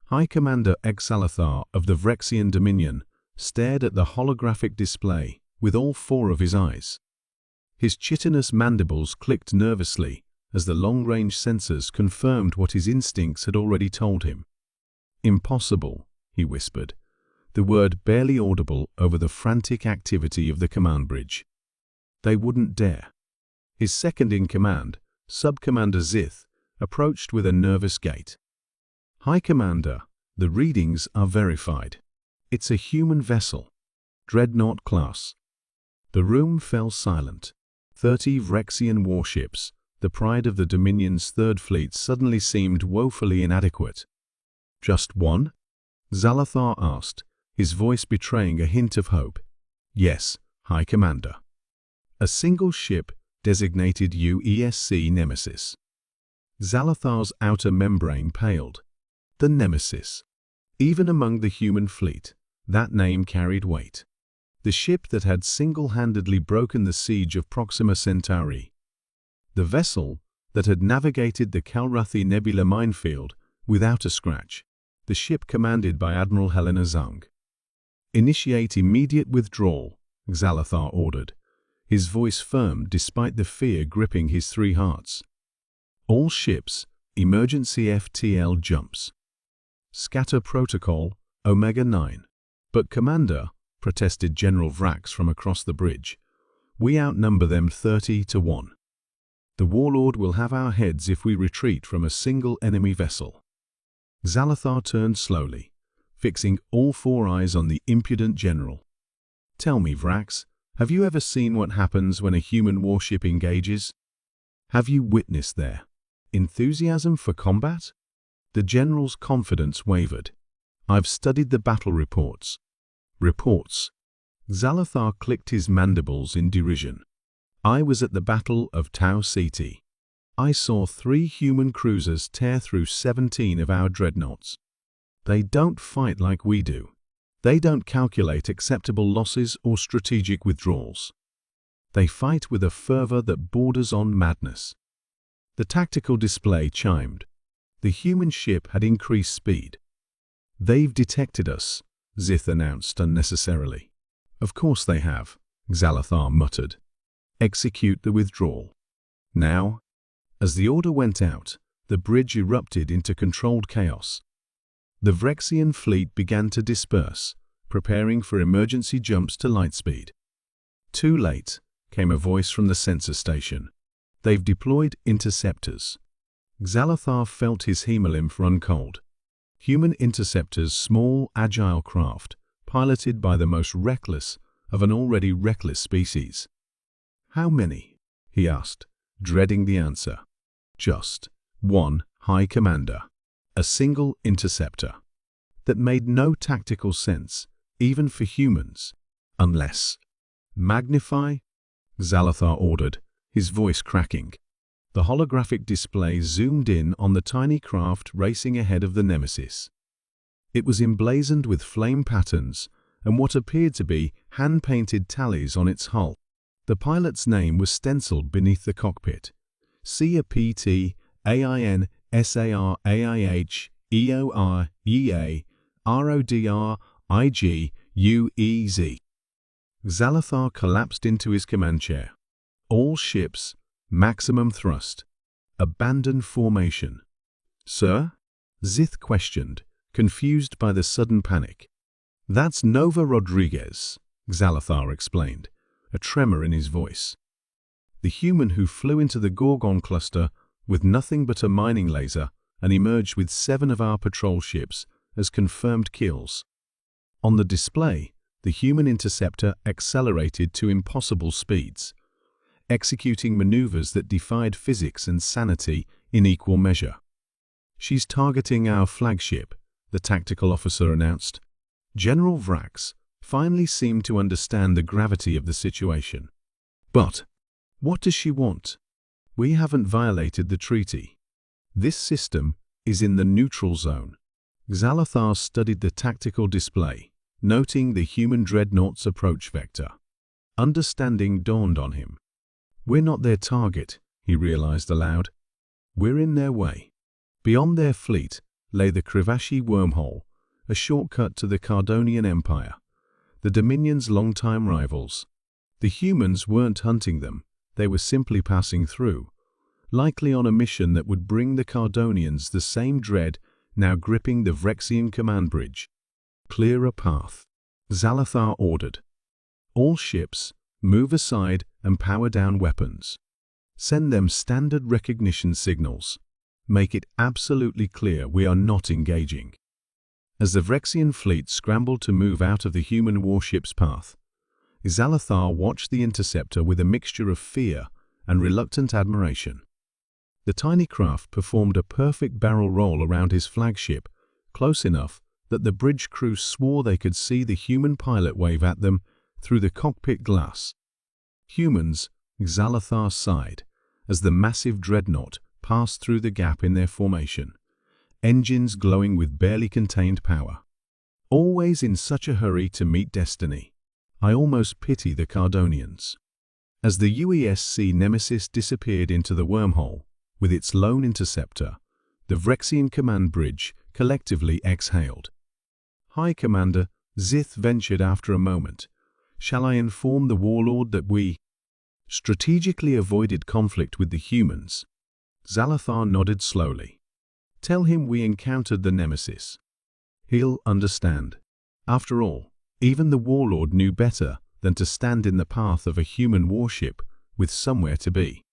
High Commander Xalathar of the Vrexian Dominion stared at the holographic display with all four of his eyes. His chitinous mandibles clicked nervously as the long-range sensors confirmed what his instincts had already told him. "Impossible," he whispered, the word barely audible over the frantic activity of the command bridge. "They wouldn't dare." His second-in-command, Sub-Commander Zith, approached with a nervous gait. "High Commander, the readings are verified. It's a human vessel. Dreadnought class." The room fell silent. 30 Vrexian warships, the pride of the Dominion's Third Fleet, suddenly seemed woefully inadequate. "Just one?" Xalathar asked, his voice betraying a hint of hope. "Yes, High Commander." "A single ship designated UESC Nemesis." Xalathar's outer membrane paled. The Nemesis. Even among the human fleet, that name carried weight. The ship that had single-handedly broken the siege of Proxima Centauri. The vessel that had navigated the Kalrathi Nebula minefield without a scratch. The ship commanded by Admiral Helena Zung. "Initiate immediate withdrawal," Xalathar ordered, his voice firm despite the fear gripping his three hearts. "All ships, emergency FTL jumps." "Scatter protocol, Omega-9. "But Commander," protested General Vrax from across the bridge, "we outnumber them 30-1. The Warlord will have our heads if we retreat from a single enemy vessel." Xalathar turned slowly, fixing all four eyes on the impudent general. "Tell me, Vrax, have you ever seen what happens when a human warship engages? Have you witnessed their enthusiasm for combat?" The general's confidence wavered. "I've studied the battle reports." "Reports?" Xalathar clicked his mandibles in derision. "I was at the Battle of Tau Ceti. I saw 3 human cruisers tear through 17 of our dreadnoughts. They don't fight like we do. They don't calculate acceptable losses or strategic withdrawals. They fight with a fervor that borders on madness." The tactical display chimed. The human ship had increased speed. "They've detected us," Zith announced unnecessarily. "Of course they have," Xalathar muttered. "Execute the withdrawal. Now." As the order went out, the bridge erupted into controlled chaos. The Vrexian fleet began to disperse, preparing for emergency jumps to lightspeed. "Too late," came a voice from the sensor station. "They've deployed interceptors." Xalathar felt his hemolymph run cold. Human interceptors, small, agile craft, piloted by the most reckless of an already reckless species. "How many?" he asked, dreading the answer. "Just one, High Commander. A single interceptor." That made no tactical sense, even for humans. "Unless—" "Magnify," Xalathar ordered, his voice cracking. The holographic display zoomed in on the tiny craft racing ahead of the Nemesis. It was emblazoned with flame patterns and what appeared to be hand-painted tallies on its hull. The pilot's name was stenciled beneath the cockpit. CAPT AIN SAR AIH EOR EA RODR IG UEZ. Xalathar collapsed into his command chair. "All ships, maximum thrust. Abandon formation." "Sir?" Zith questioned, confused by the sudden panic. "That's Nova Rodriguez," Xalathar explained, a tremor in his voice. "The human who flew into the Gorgon cluster with nothing but a mining laser and emerged with 7 of our patrol ships as confirmed kills." On the display, the human interceptor accelerated to impossible speeds, executing maneuvers that defied physics and sanity in equal measure. "She's targeting our flagship," the tactical officer announced. General Vrax finally seemed to understand the gravity of the situation. "But what does she want? We haven't violated the treaty. This system is in the neutral zone." Xalathar studied the tactical display, noting the human dreadnought's approach vector. Understanding dawned on him. "We're not their target," he realized aloud. "We're in their way. Beyond their fleet lay the Krivashi wormhole, a shortcut to the Cardonian Empire, the Dominion's longtime rivals. The humans weren't hunting them, they were simply passing through, likely on a mission that would bring the Cardonians the same dread now gripping the Vrexian command bridge. Clear a path, Zalathar ordered. All ships, move aside and power down weapons. Send them standard recognition signals. Make it absolutely clear we are not engaging. As the Vrexian fleet scrambled to move out of the human warship's path, Zalathar watched the interceptor with a mixture of fear and reluctant admiration. The tiny craft performed a perfect barrel roll around his flagship, close enough that the bridge crew swore they could see the human pilot wave at them through the cockpit glass. Humans, Zalathar sighed, as the massive dreadnought passed through the gap in their formation, engines glowing with barely contained power. Always in such a hurry to meet destiny. I almost pity the Cardonians. As the UESC Nemesis disappeared into the wormhole, with its lone interceptor, the Vrexian command bridge collectively exhaled. "Hi, Commander," Zith ventured after a moment. "Shall I inform the warlord that we strategically avoided conflict with the humans?" Zalathar nodded slowly. "Tell him we encountered the Nemesis. He'll understand. After all, even the warlord knew better than to stand in the path of a human warship with somewhere to be."